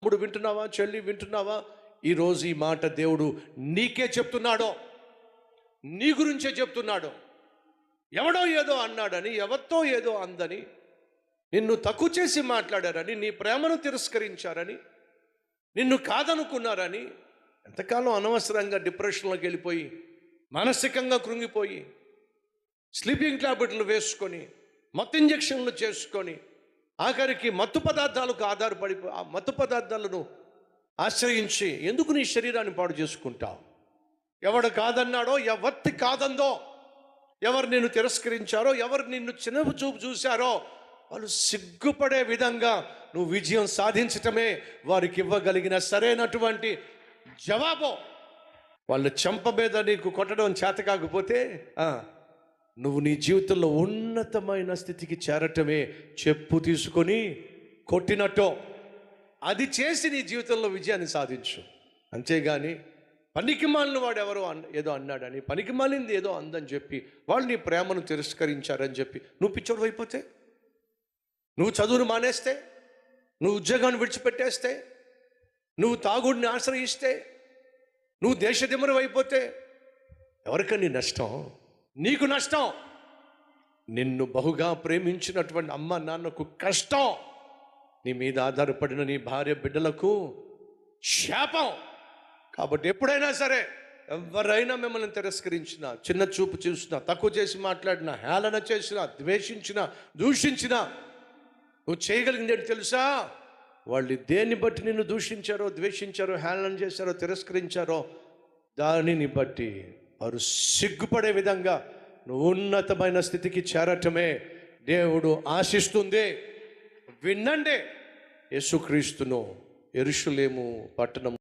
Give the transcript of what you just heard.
తమ్ముడు వింటున్నావా, చెల్లి వింటున్నావా? ఈరోజు ఈ మాట దేవుడు నీకే చెప్తున్నాడో, నీ గురించే చెప్తున్నాడో. ఎవడో ఏదో అన్నాడని, ఎవరితో ఏదో అందని, నిన్ను తక్కువ చేసి మాట్లాడారని, నీ ప్రేమను తిరస్కరించారని, నిన్ను కాదనుకున్నారని, ఎంతకాలం అనవసరంగా డిప్రెషన్లోకి వెళ్ళిపోయి, మానసికంగా కృంగిపోయి, స్లీపింగ్ టాబ్లెట్లు వేసుకొని, మత్తు ఇంజక్షన్లు చేసుకొని, ఆఖరికి మత్తు పదార్థాలకు ఆధారపడి ఆ మత్తు పదార్థాలను ఆశ్రయించి ఎందుకు నీ శరీరాన్ని పాడు చేసుకుంటావు? ఎవడు కాదన్నాడో, ఎవరి కాదందో, ఎవరు నిన్ను తిరస్కరించారో, ఎవరు నిన్ను చిన్న చూపు చూశారో, వాళ్ళు సిగ్గుపడే విధంగా నువ్వు విజయం సాధించటమే వారికి ఇవ్వగలిగిన సరైనటువంటి జవాబు. వాళ్ళ చెంప మీద నీకు కొట్టడం చేత కాకపోతే నువ్వు నీ జీవితంలో ఉన్నతమైన స్థితికి చేరటమే చెప్పు తీసుకొని కొట్టినట్టు అది చేసి నీ జీవితంలో విజయాన్ని సాధించు. అంతేగాని పనికిమాలిన వాడు ఎవరో ఏదో అన్నాడని, పనికిమాలింది ఏదో అందని చెప్పి వాళ్ళు నీ ప్రేమను తిరస్కరించారని చెప్పి నువ్వు పిచ్చోడు అయిపోతే, నువ్వు చదువును మానేస్తే, నువ్వు ఉద్యోగాన్ని విడిచిపెట్టేస్తే, నువ్వు తాగుడిని ఆశ్రయిస్తే, నువ్వు దేశదిమ్మరం అయిపోతే ఎవరికని నష్టం? నీకు నష్టం. నిన్ను బహుగా ప్రేమించినటువంటి అమ్మ నాన్నకు కష్టం. నీ మీద ఆధారపడిన నీ భార్య బిడ్డలకు శాపం. కాబట్టి ఎప్పుడైనా సరే ఎవరైనా మిమ్మల్ని తిరస్కరించినా, చిన్న చూపు చూసినా, తక్కువ చేసి మాట్లాడినా, హేళన చేసినా, ద్వేషించినా, దూషించినా, నువ్వు చేయగలిగింది ఏంటి తెలుసా? వాళ్ళు దేన్ని బట్టి నిన్ను దూషించారో, ద్వేషించారో, హేళన చేశారో, తిరస్కరించారో దానిని బట్టి వారు సిగ్గుపడే విధంగా నువ్వు ఉన్నతమైన స్థితికి చేరటమే దేవుడు ఆశిస్తుంది. వినండి, యేసుక్రీస్తును యెరూషలేము పట్టణం